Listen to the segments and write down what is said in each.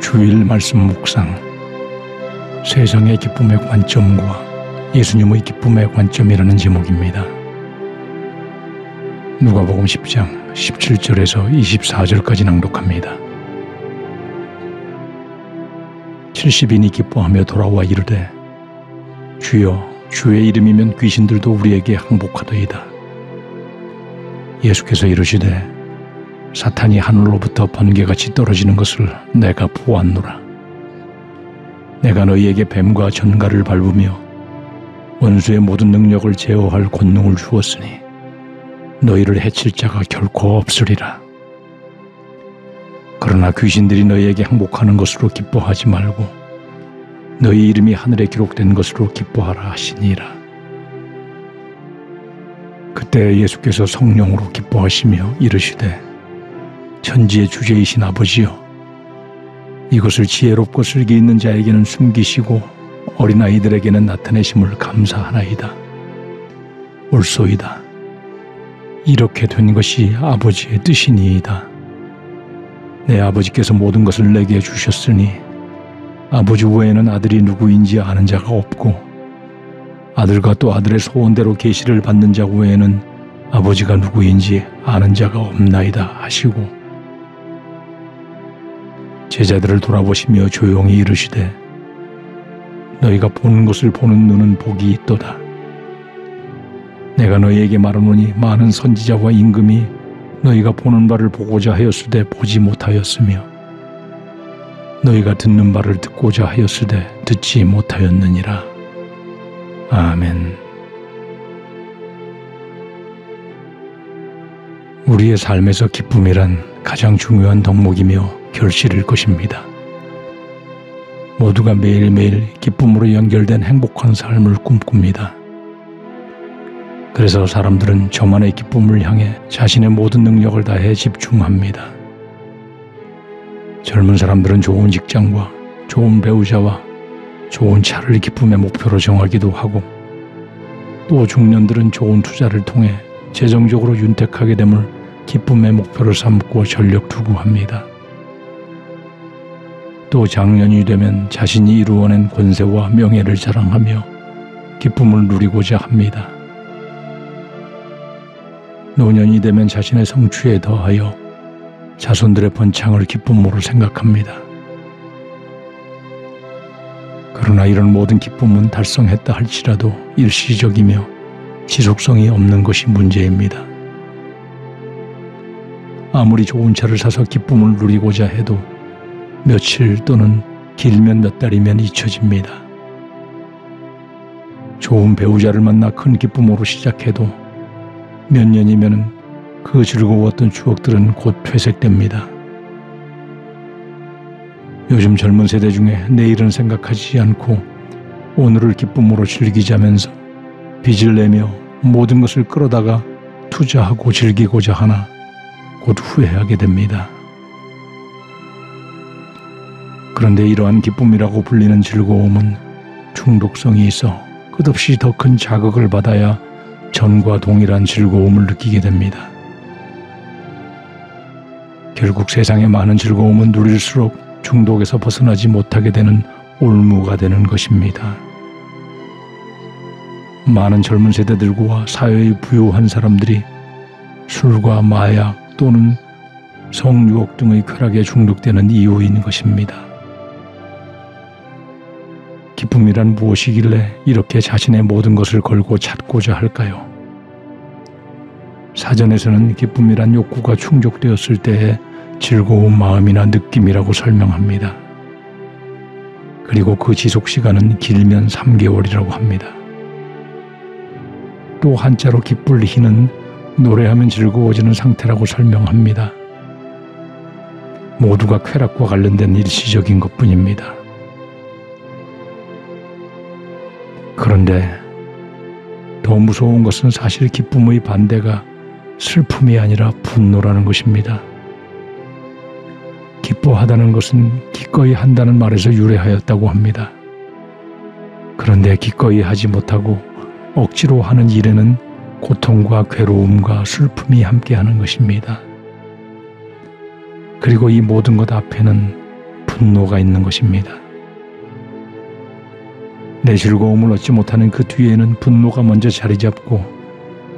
주일 말씀 묵상, 세상의 기쁨의 관점과 예수님의 기쁨의 관점이라는 제목입니다. 누가복음 10장 17절에서 24절까지 낭독합니다. 70인이 기뻐하며 돌아와 이르되 주여 주의 이름이면 귀신들도 우리에게 항복하더이다. 예수께서 이르시되 사탄이 하늘로부터 번개같이 떨어지는 것을 내가 보았노라. 내가 너희에게 뱀과 전갈을 밟으며 원수의 모든 능력을 제어할 권능을 주었으니 너희를 해칠 자가 결코 없으리라. 그러나 귀신들이 너희에게 항복하는 것으로 기뻐하지 말고 너희 이름이 하늘에 기록된 것으로 기뻐하라 하시니라. 그때 예수께서 성령으로 기뻐하시며 이르시되 천지의 주제이신 아버지여, 이것을 지혜롭고 슬기 있는 자에게는 숨기시고 어린아이들에게는 나타내심을 감사하나이다. 옳소이다. 이렇게 된 것이 아버지의 뜻이니이다. 내 아버지께서 모든 것을 내게 주셨으니 아버지 외에는 아들이 누구인지 아는 자가 없고 아들과 또 아들의 소원대로 계시를 받는 자 외에는 아버지가 누구인지 아는 자가 없나이다 하시고 제자들을 돌아보시며 조용히 이르시되 너희가 보는 것을 보는 눈은 복이 있도다. 내가 너희에게 말하노니 많은 선지자와 임금이 너희가 보는 바를 보고자 하였으되 보지 못하였으며 너희가 듣는 바를 듣고자 하였으되 듣지 못하였느니라. 아멘. 우리의 삶에서 기쁨이란 가장 중요한 덕목이며 결실일 것입니다. 모두가 매일매일 기쁨으로 연결된 행복한 삶을 꿈꿉니다. 그래서 사람들은 저만의 기쁨을 향해 자신의 모든 능력을 다해 집중합니다. 젊은 사람들은 좋은 직장과 좋은 배우자와 좋은 차를 기쁨의 목표로 정하기도 하고 또 중년들은 좋은 투자를 통해 재정적으로 윤택하게 됨을 기쁨의 목표로 삼고 전력 투구합니다. 또 장년이 되면 자신이 이루어낸 권세와 명예를 자랑하며 기쁨을 누리고자 합니다. 노년이 되면 자신의 성취에 더하여 자손들의 번창을 기쁨으로 생각합니다. 그러나 이런 모든 기쁨은 달성했다 할지라도 일시적이며 지속성이 없는 것이 문제입니다. 아무리 좋은 차를 사서 기쁨을 누리고자 해도 며칠 또는 길면 몇 달이면 잊혀집니다. 좋은 배우자를 만나 큰 기쁨으로 시작해도 몇 년이면 그 즐거웠던 추억들은 곧 퇴색됩니다. 요즘 젊은 세대 중에 내일은 생각하지 않고 오늘을 기쁨으로 즐기자면서 빚을 내며 모든 것을 끌어다가 투자하고 즐기고자 하나 곧 후회하게 됩니다. 그런데 이러한 기쁨이라고 불리는 즐거움은 중독성이 있어 끝없이 더 큰 자극을 받아야 전과 동일한 즐거움을 느끼게 됩니다. 결국 세상의 많은 즐거움은 누릴수록 중독에서 벗어나지 못하게 되는 올무가 되는 것입니다. 많은 젊은 세대들과 사회의 부유한 사람들이 술과 마약 또는 성유혹 등의 쾌락에 중독되는 이유인 것입니다. 기쁨이란 무엇이길래 이렇게 자신의 모든 것을 걸고 찾고자 할까요? 사전에서는 기쁨이란 욕구가 충족되었을 때의 즐거운 마음이나 느낌이라고 설명합니다. 그리고 그 지속시간은 길면 3개월이라고 합니다. 또 한자로 기쁠 희는 노래하면 즐거워지는 상태라고 설명합니다. 모두가 쾌락과 관련된 일시적인 것뿐입니다. 그런데 더 무서운 것은 사실 기쁨의 반대가 슬픔이 아니라 분노라는 것입니다. 기뻐하다는 것은 기꺼이 한다는 말에서 유래하였다고 합니다. 그런데 기꺼이 하지 못하고 억지로 하는 일에는 고통과 괴로움과 슬픔이 함께하는 것입니다. 그리고 이 모든 것 앞에는 분노가 있는 것입니다. 내 즐거움을 얻지 못하는 그 뒤에는 분노가 먼저 자리 잡고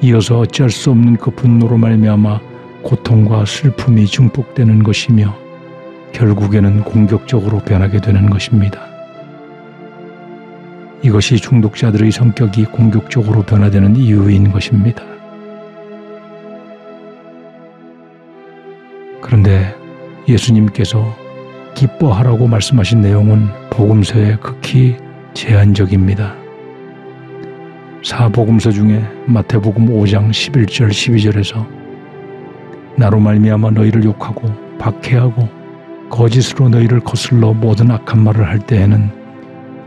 이어서 어찌할 수 없는 그 분노로 말미암아 고통과 슬픔이 증폭되는 것이며 결국에는 공격적으로 변하게 되는 것입니다. 이것이 중독자들의 성격이 공격적으로 변화되는 이유인 것입니다. 그런데 예수님께서 기뻐하라고 말씀하신 내용은 복음서에 극히 제한적입니다. 사복음서 중에 마태복음 5장 11절 12절에서 나로 말미암아 너희를 욕하고 박해하고 거짓으로 너희를 거슬러 모든 악한 말을 할 때에는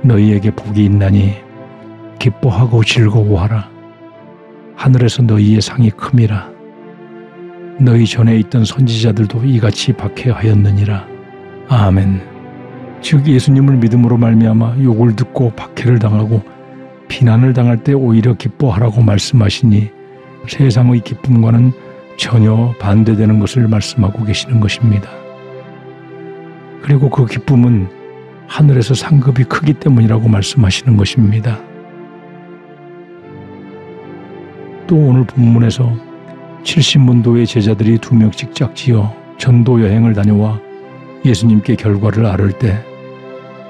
너희에게 복이 있나니 기뻐하고 즐거워하라. 하늘에서 너희의 상이 큼이라. 너희 전에 있던 선지자들도 이같이 박해하였느니라. 아멘. 즉 예수님을 믿음으로 말미암아 욕을 듣고 박해를 당하고 비난을 당할 때 오히려 기뻐하라고 말씀하시니 세상의 기쁨과는 전혀 반대되는 것을 말씀하고 계시는 것입니다. 그리고 그 기쁨은 하늘에서 상급이 크기 때문이라고 말씀하시는 것입니다. 또 오늘 본문에서 70문도의 제자들이 2명씩 짝지어 전도 여행을 다녀와 예수님께 결과를 아를 때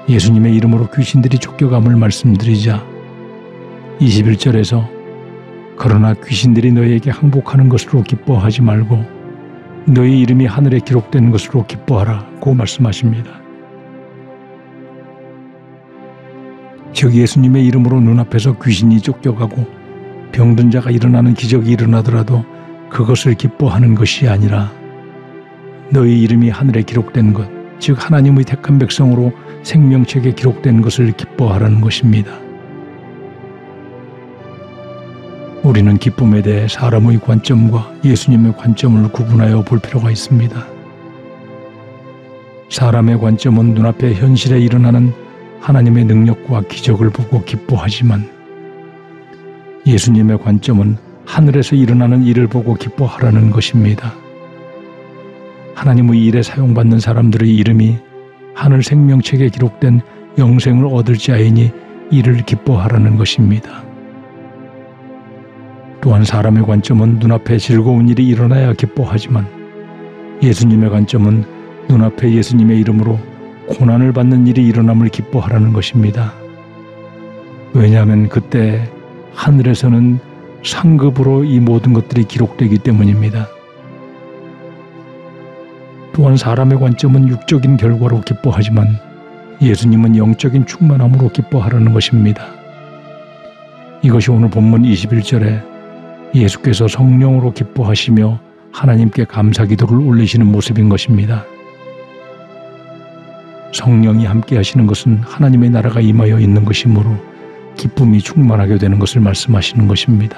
예수님의 이름으로 귀신들이 쫓겨감을 말씀드리자 21절에서 그러나 귀신들이 너희에게 항복하는 것으로 기뻐하지 말고 너희 이름이 하늘에 기록된 것으로 기뻐하라고 말씀하십니다. 즉 예수님의 이름으로 눈앞에서 귀신이 쫓겨가고 병든 자가 일어나는 기적이 일어나더라도 그것을 기뻐하는 것이 아니라 너희 이름이 하늘에 기록된 것, 즉 하나님의 택한 백성으로 생명책에 기록된 것을 기뻐하라는 것입니다. 우리는 기쁨에 대해 사람의 관점과 예수님의 관점을 구분하여 볼 필요가 있습니다. 사람의 관점은 눈앞에 현실에 일어나는 하나님의 능력과 기적을 보고 기뻐하지만 예수님의 관점은 하늘에서 일어나는 일을 보고 기뻐하라는 것입니다. 하나님의 일에 사용받는 사람들의 이름이 하늘 생명책에 기록된 영생을 얻을 자이니 이를 기뻐하라는 것입니다. 또한 사람의 관점은 눈앞에 즐거운 일이 일어나야 기뻐하지만 예수님의 관점은 눈앞에 예수님의 이름으로 고난을 받는 일이 일어남을 기뻐하라는 것입니다. 왜냐하면 그때 하늘에서는 상급으로 이 모든 것들이 기록되기 때문입니다. 또한 사람의 관점은 육적인 결과로 기뻐하지만 예수님은 영적인 충만함으로 기뻐하라는 것입니다. 이것이 오늘 본문 21절에 예수께서 성령으로 기뻐하시며 하나님께 감사기도를 올리시는 모습인 것입니다. 성령이 함께 하시는 것은 하나님의 나라가 임하여 있는 것이므로 기쁨이 충만하게 되는 것을 말씀하시는 것입니다.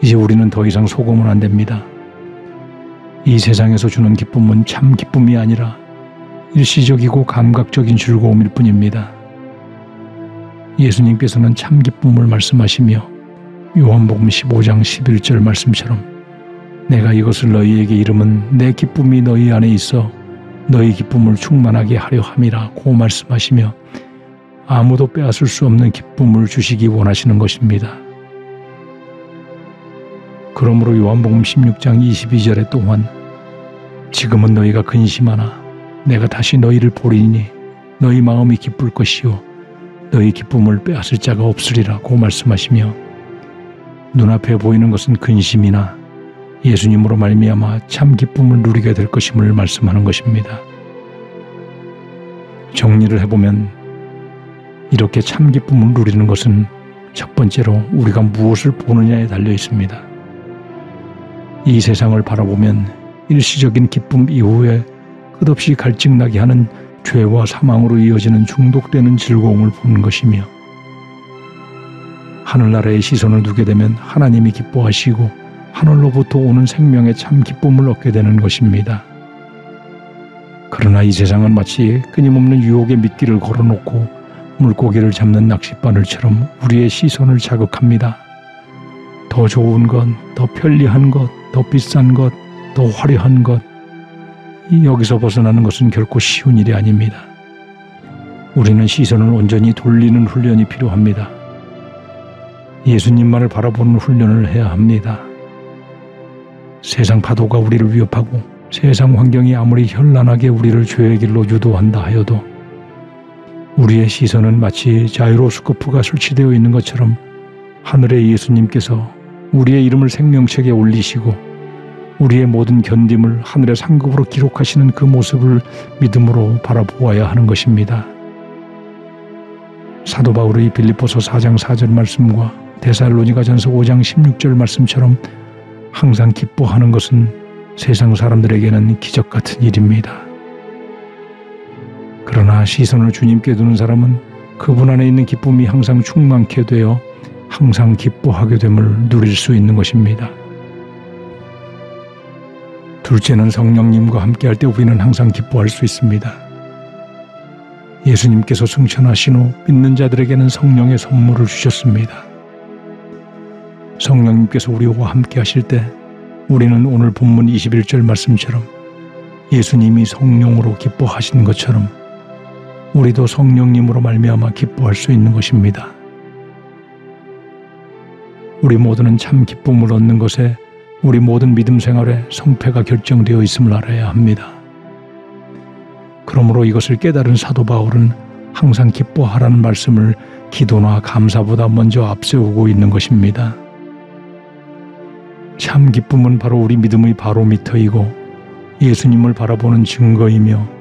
이제 우리는 더 이상 속으면 안 됩니다. 이 세상에서 주는 기쁨은 참 기쁨이 아니라 일시적이고 감각적인 즐거움일 뿐입니다. 예수님께서는 참 기쁨을 말씀하시며 요한복음 15장 11절 말씀처럼 내가 이것을 너희에게 이름은 내 기쁨이 너희 안에 있어 너희 기쁨을 충만하게 하려 함이라고 말씀하시며 아무도 빼앗을 수 없는 기쁨을 주시기 원하시는 것입니다. 그러므로 요한복음 16장 22절에 또한 지금은 너희가 근심하나 내가 다시 너희를 보리니 너희 마음이 기쁠 것이요 너희 기쁨을 빼앗을 자가 없으리라고 말씀하시며 눈앞에 보이는 것은 근심이나 예수님으로 말미암아 참 기쁨을 누리게 될 것임을 말씀하는 것입니다. 정리를 해보면 이렇게 참 기쁨을 누리는 것은 첫 번째로 우리가 무엇을 보느냐에 달려 있습니다. 이 세상을 바라보면 일시적인 기쁨 이후에 끝없이 갈증나게 하는 죄와 사망으로 이어지는 중독되는 즐거움을 보는 것이며 하늘나라에 시선을 두게 되면 하나님이 기뻐하시고 하늘로부터 오는 생명의 참 기쁨을 얻게 되는 것입니다. 그러나 이 세상은 마치 끊임없는 유혹의 미끼를 걸어놓고 물고기를 잡는 낚싯바늘처럼 우리의 시선을 자극합니다. 더 좋은 것, 더 편리한 것, 더 비싼 것, 더 화려한 것, 여기서 벗어나는 것은 결코 쉬운 일이 아닙니다. 우리는 시선을 온전히 돌리는 훈련이 필요합니다. 예수님만을 바라보는 훈련을 해야 합니다. 세상 파도가 우리를 위협하고 세상 환경이 아무리 현란하게 우리를 죄의 길로 유도한다 하여도 우리의 시선은 마치 자이로스코프가 설치되어 있는 것처럼 하늘의 예수님께서 우리의 이름을 생명책에 올리시고 우리의 모든 견딤을 하늘의 상급으로 기록하시는 그 모습을 믿음으로 바라보아야 하는 것입니다. 사도 바울의 빌립보서 4장 4절 말씀과 데살로니가전서 5장 16절 말씀처럼 항상 기뻐하는 것은 세상 사람들에게는 기적 같은 일입니다. 그러나 시선을 주님께 두는 사람은 그분 안에 있는 기쁨이 항상 충만케 되어 항상 기뻐하게 됨을 누릴 수 있는 것입니다. 둘째는 성령님과 함께할 때 우리는 항상 기뻐할 수 있습니다. 예수님께서 승천하신 후 믿는 자들에게는 성령의 선물을 주셨습니다. 성령님께서 우리와 함께 하실 때 우리는 오늘 본문 21절 말씀처럼 예수님이 성령으로 기뻐하신 것처럼 우리도 성령님으로 말미암아 기뻐할 수 있는 것입니다. 우리 모두는 참 기쁨을 얻는 것에 우리 모든 믿음 생활에 성패가 결정되어 있음을 알아야 합니다. 그러므로 이것을 깨달은 사도 바울은 항상 기뻐하라는 말씀을 기도나 감사보다 먼저 앞세우고 있는 것입니다. 참 기쁨은 바로 우리 믿음의 바로미터이고 예수님을 바라보는 증거이며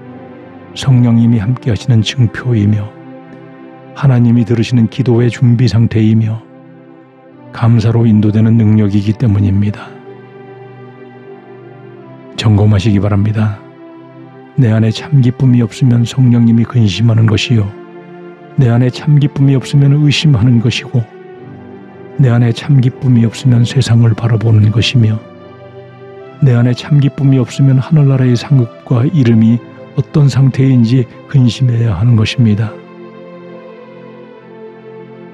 성령님이 함께 하시는 증표이며 하나님이 들으시는 기도의 준비 상태이며 감사로 인도되는 능력이기 때문입니다. 점검하시기 바랍니다. 내 안에 참 기쁨이 없으면 성령님이 근심하는 것이요, 내 안에 참 기쁨이 없으면 의심하는 것이고, 내 안에 참 기쁨이 없으면 세상을 바라보는 것이며, 내 안에 참 기쁨이 없으면 하늘나라의 상급과 이름이 어떤 상태인지 근심해야 하는 것입니다.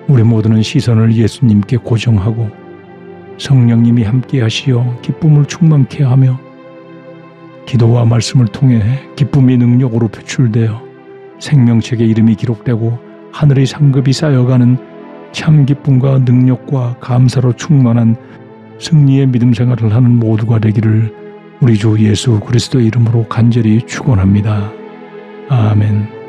우리 모두는 시선을 예수님께 고정하고 성령님이 함께 하시어 기쁨을 충만케 하며 기도와 말씀을 통해 기쁨이 능력으로 표출되어 생명책에 이름이 기록되고 하늘의 상급이 쌓여가는 참 기쁨과 능력과 감사로 충만한 승리의 믿음 생활을 하는 모두가 되기를 우리 주 예수 그리스도의 이름으로 간절히 축원합니다. 아멘.